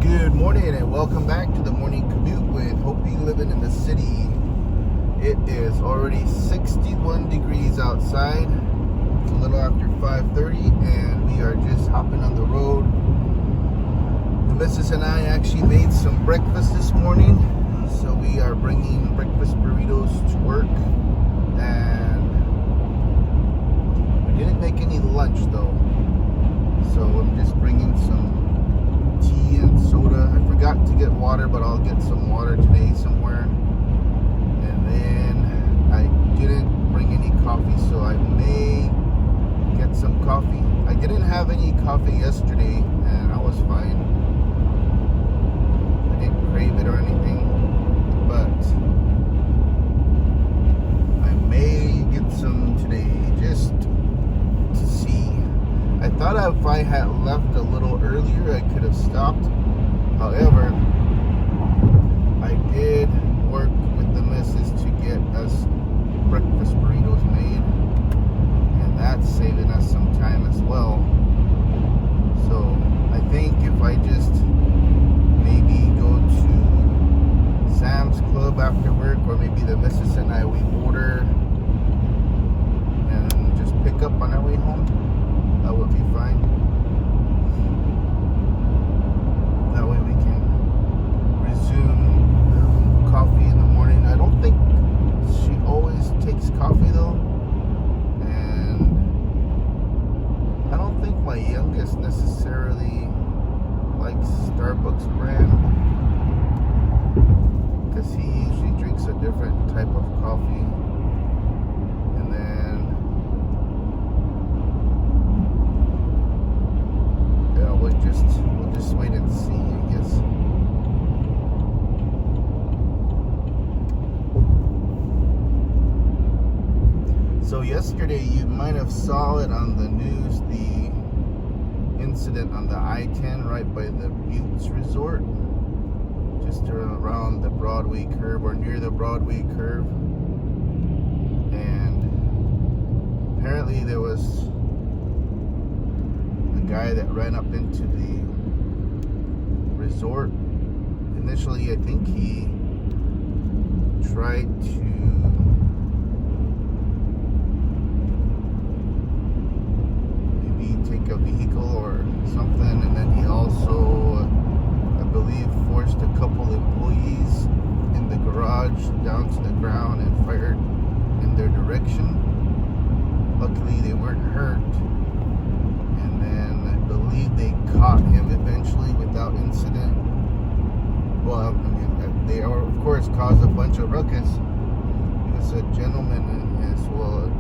Good morning and welcome back to the Morning Commute with Hopi living in the city. It is already 61 degrees outside. It's a little after 5:30 and we are just hopping on the road. The missus and I actually made some breakfast this morning. So we are bringing breakfast burritos to work. And we didn't make any lunch though. So I'm just bringing some tea and soda. I forgot to get water, but I'll get some water today somewhere. And then I didn't bring any coffee, so I may get some coffee. I didn't have any coffee yesterday, and I was fine. I didn't crave it or anything, but I may get some today just to see. I thought if I had left a little earlier, I could have stopped. However, I did work with the missus to get us breakfast burritos made, and that's saving us some time as well. So I think if I just maybe go to Sam's Club after work, or maybe the missus and I, we order and just pick up on our way home, that would be fine. That way we can resume coffee in the morning. I don't think she always takes coffee though. And I don't think my youngest necessarily likes Starbucks brand, because he usually drinks a different type of coffee. And then we'll just wait and see, I guess. So yesterday, you might have saw it on the news, the incident on the I-10 right by the Buttes Resort, just around the Broadway curve, or near the Broadway curve. And apparently there was guy that ran up into the resort. Initially, I think he tried to maybe take a vehicle or something, and then he also, I believe, forced a couple employees in the garage down to the ground and fired in their direction. Luckily, they weren't hurt. They caught him eventually without incident. Well, I mean, they of course caused a bunch of ruckus. He was a gentleman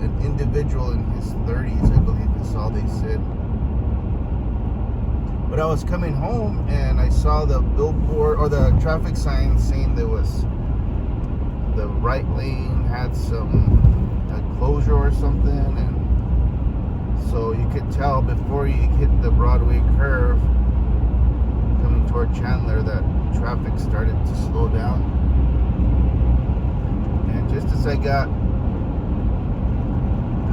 an individual in his 30s, I believe is all they said. But I was coming home and I saw the billboard or the traffic sign saying there was the right lane had a closure or something, and so you could tell before you hit the Broadway curve coming toward Chandler that traffic started to slow down. And just as I got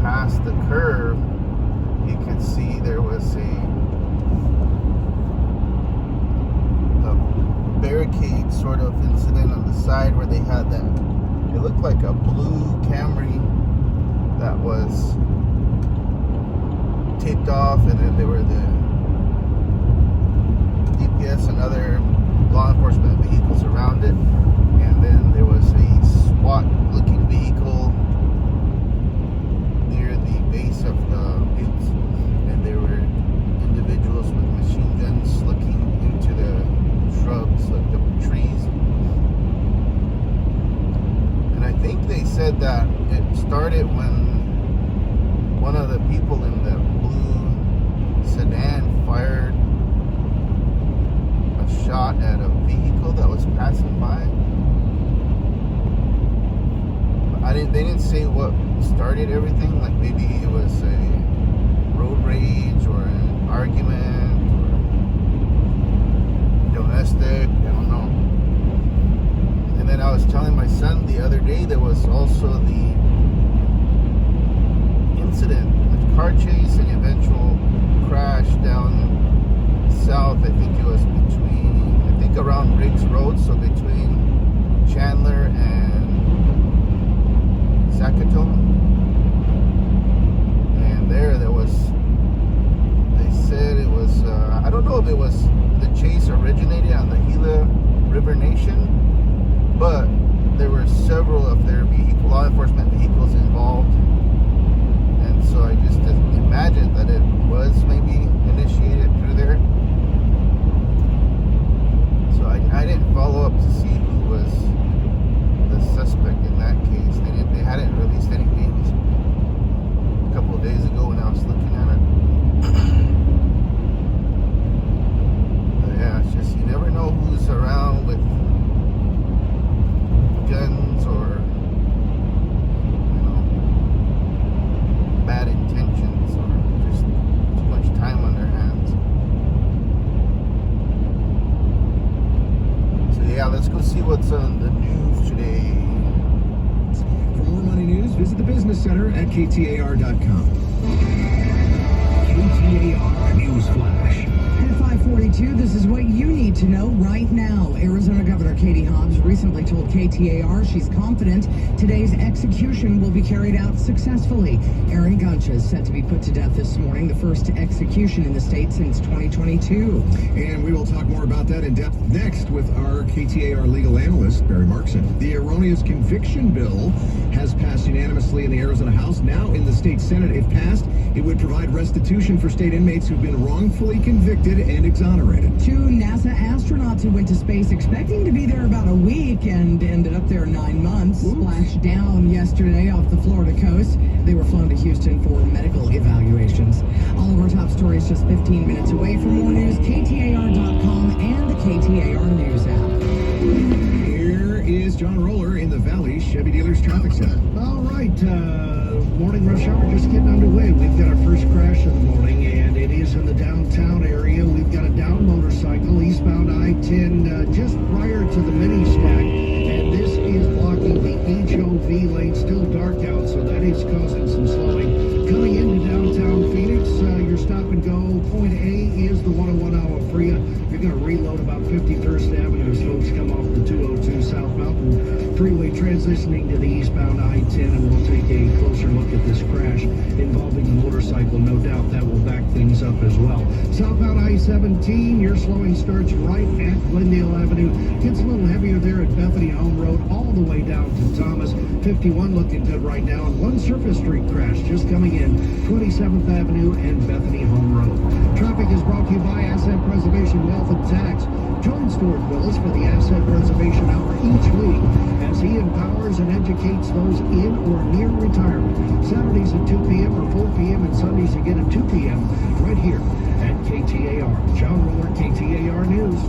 past the curve, you could see there was a barricade sort of incident on the side where they had that, it looked like a blue Camry that was taped off, and then there were the DPS and other law enforcement vehicles around it, and then there was a SWAT looking vehicle near the base of the buttes, and there were individuals with machine guns looking into the shrubs, like the trees. And I think they said that it started when one of the people in the blue sedan fired a shot at a vehicle that was passing by. They didn't say what started everything. Like maybe it was a road rage or an argument or domestic. I don't know. And then I was telling my son the other day there was also the incident, a car chase and eventual crash down south. I think it was between road, so between Chandler and Zacatone. And there was, they said it was, I don't know if it was the chase originated on the Gila River Nation, but there were several of their law enforcement vehicles involved. And so I just imagined that it was maybe initiated through there. So I didn't follow up to see who was the suspect in that case. They hadn't released any names a couple of days ago when I was looking at it. But yeah, it's just, you never know who's around with guns or, you know, bad intentions or just too much time on their hands. So yeah, let's go see what's on the news today. For more money news, visit the business center at ktar.com. KTAR News Flash. At 5:42, this is what you need to know right now. Arizona Governor Katie Hobbs recently told KTAR she's confident today's execution will be carried out successfully. Aaron Gunch is set to be put to death this morning, the first execution in the state since 2022. And we will talk more about that in depth next with our KTAR legal analyst, Barry Markson. The erroneous conviction bill has passed unanimously in the Arizona House. Now in the state Senate, if passed, it would provide restitution for state inmates who've been wrongfully convicted and exonerated. 2 NASA astronauts who went to space expecting to be there about a week and ended up there 9 months. Splashed down yesterday off the Florida coast. They were flown to Houston for medical evaluations. All of our top stories just 15 minutes away. For more news, KTAR.com and the KTAR News app. Here is John Roller in the Valley Chevy Dealers Traffic Center. All right, morning rush hour just getting underway. We've got our first crash of the morning, and it is in the downtown area. We've got a down motorcycle eastbound I-10 just prior to the mini stack, and this is blocking the HOV lane. Still dark out, so that is causing some slowing. Coming into downtown Phoenix, your stop and go point A is the 101 Alafria. You're going to reload about 51st Avenue as folks come off the 202 South Mountain Freeway, transitioning to the eastbound I-10, and we'll take a closer look at this crash involving the motorcycle. No doubt that will back things up as well. Southbound I-17, your slowing starts right at Glendale Avenue. Gets a little heavier there at Bethany Home Road, all the way down to Thomas. 51 looking good right now, and one surface street crash just coming in, 27th Avenue and Bethany Home Road. Traffic is brought to you by Asset Preservation Wealth and Tax. Join Stuart Willis for the Asset Preservation Hour each week as he empowers and educates those in or near retirement. Saturdays at 2 p.m. or 4 p.m. and Sundays again at 2 p.m. right here at KTAR. John Roller, KTAR News.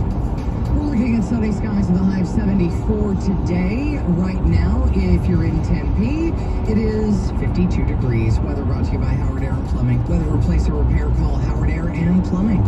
We're looking at sunny skies with a high of 74 today. Right now, if you're in Tempe, it is 52 degrees. Weather brought to you by Howard Air and Plumbing. Weather replace or repair, call Howard Air and Plumbing.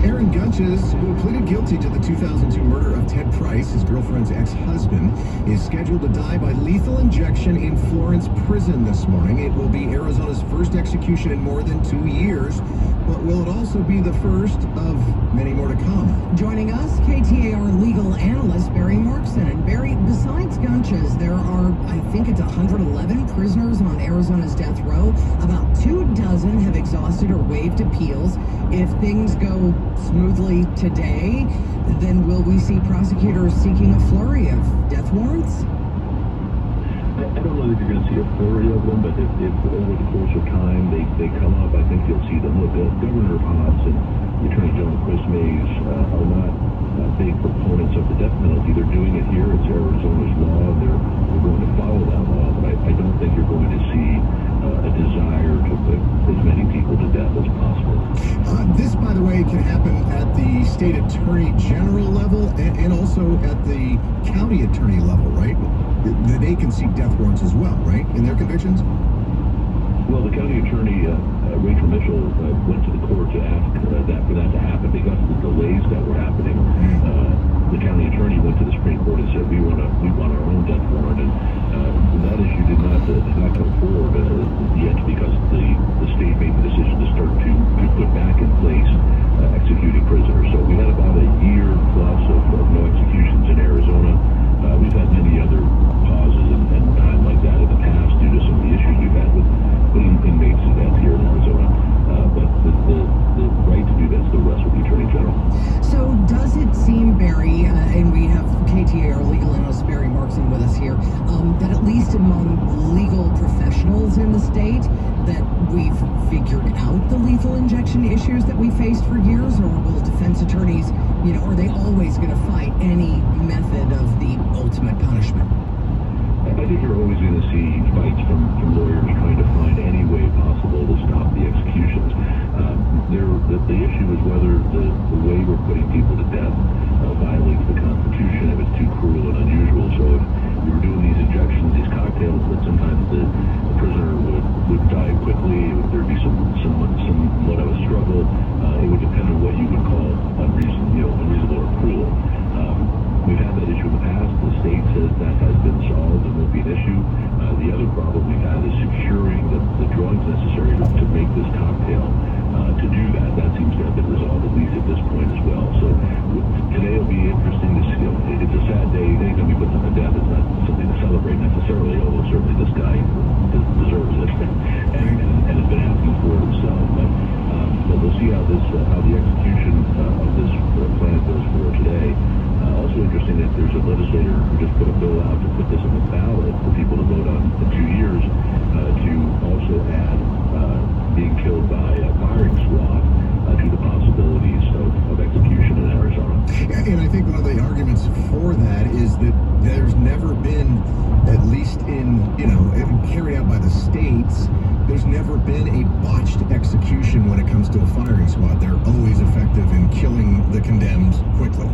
Aaron Gunches, who pleaded guilty to the 2002 murder of Ted Price, his girlfriend's ex-husband, is scheduled to die by lethal injection in Florence prison this morning. It will be Arizona's first execution in more than 2 years, but will it also be the first of many more to come? Joining us, KTAR legal analyst Barry Markson. And Barry, besides Gunches, there are, I think it's 111 prisoners on Arizona's death row. About 24 have exhausted or waived appeals. If things go smoothly today, then will we see prosecutors seeking a flurry of death warrants? I don't know that you're going to see a flurry of them, but if over the course of time they come up, I think you'll see them. Look, Governor Hobbs and the Attorney General Chris Mays are not big proponents of the death penalty. They're doing it here. It's Arizona's law, and they're going to follow that law. But I don't think you're going to see a desire to put as many people to death as possible. This, by the way, can happen at the state attorney general level and also at the county attorney level, right? They can seek death warrants as well, right, in their convictions? Well, the county attorney, Rachel Mitchell, went to the court to ask for that to happen because of the delays that were happening. The county attorney went to the Supreme Court and said, we want our own death warrant, and that issue did not come forward yet because the state made the decision to start to put back in place executing prisoners. So we had about a year plus of no execution is going to fight any method of the ultimate punishment. I think you're always going to see fights from lawyers trying to find any way possible to stop the executions. The issue is whether the way we're putting people to death violates the Constitution, if it's too cruel and unusual. So if we were doing these injections, these cocktails, that sometimes the prisoner would die quickly, there'd be somewhat of a struggle. It would depend on what you would call unreasonable or cruel. We've had that issue in the past. The state says that has been solved and won't be an issue. The other problem we've had is securing the drugs necessary to make this cocktail. To do that, that seems to have been resolved, at least at this point as well. So today will be interesting to see. It's a sad day. Anytime we put them to death, it's not something to celebrate necessarily, although certainly this guy deserves it and has been asking for it himself. But we'll see how the execution of this plan goes for today. Also interesting that there's a legislator who just put a bill out to put this on the ballot for people to vote on in 2 years to also add being killed by a firing squad to the possibilities of execution in Arizona. And I think one of the arguments for that is that there's never been, at least carried out by the states, there's never been a botched execution when it comes to a firing squad. They're always effective in killing the condemned quickly.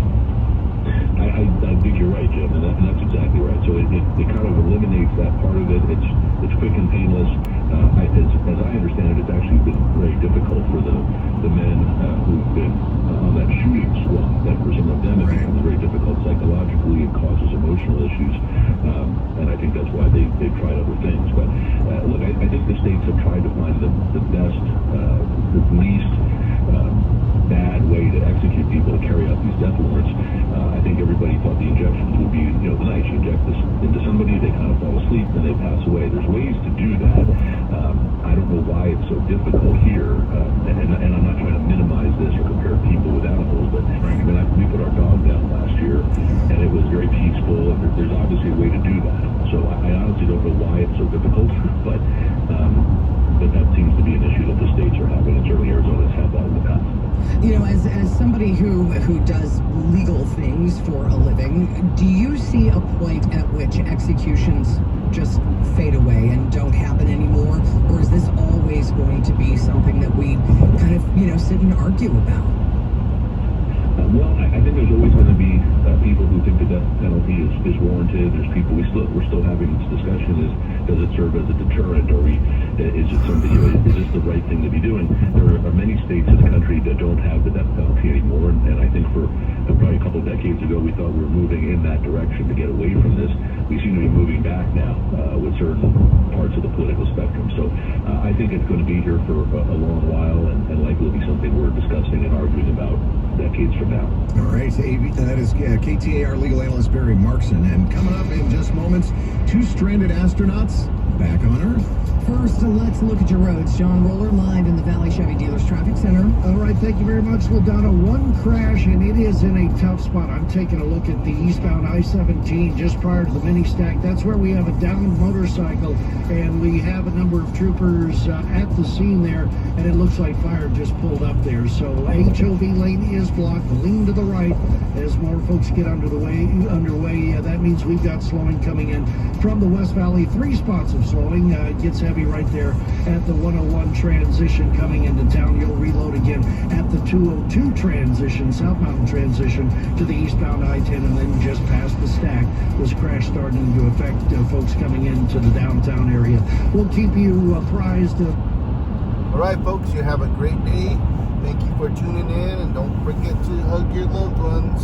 I think you're right, Jim, and that's exactly right. So it kind of eliminates that part of it. It's quick and painless. As I understand it, it's actually been very difficult for the men who've been on that shooting squad. That for some of them it becomes very difficult psychologically and causes emotional issues. And I think that's why they've tried other things. But look, I think the states have tried to find the best, the least bad way to execute people to carry out these death warrants. I think everybody thought the injections would be, the night you inject this into somebody, they kind of fall asleep and they pass away. There's ways to do that. I don't know why it's so difficult here, and I'm not trying to minimize this or compare people with animals, but we put our dog down last year, and it was very peaceful, and there's obviously a way to do that. So I honestly don't know why it's so difficult, but that seems to be an issue that the states are having, and certainly Arizona's had that in the past. As somebody who does legal things for a living, do you see a point at which executions just fade away and don't happen anymore? Or is this always going to be something that we kind of, sit and argue about? Well, I think there's always going to be people who think the death penalty is warranted. There's people we're still having this discussion: does it serve as a deterrent, or is it something? Is this the right thing to be doing? There are many states in the country that don't have the death penalty anymore, and I think for probably a couple of decades ago we thought we were moving in that direction to get away from this. We seem to be moving back now with certain parts of the political spectrum. So I think it's going to be here for a long while, and likely be something we're discussing and arguing about decades from now. All right, that is KTAR legal analyst Barry Markson. And coming up in just moments, 2 stranded astronauts back on Earth. First, let's look at your roads. John Roller, live in the Valley Chevy Dealers Traffic Center. All right, thank you very much, LaDonna. One crash, and it is in a tough spot. I'm taking a look at the eastbound I-17 just prior to the mini stack. That's where we have a downed motorcycle, and we have a number of troopers at the scene there, and it looks like fire just pulled up there. So HOV lane is blocked. Lean to the right as more folks get underway. That means we've got slowing coming in from the West Valley. 3 spots of slowing. Gets heavy right there at the 101 transition coming into town. You'll reload again at the 202 transition, South Mountain transition to the eastbound I-10, and then just past the stack was crash starting to affect folks coming into the downtown area. We'll keep you apprised. All right, folks, you have a great day. Thank you for tuning in, and don't forget to hug your loved ones.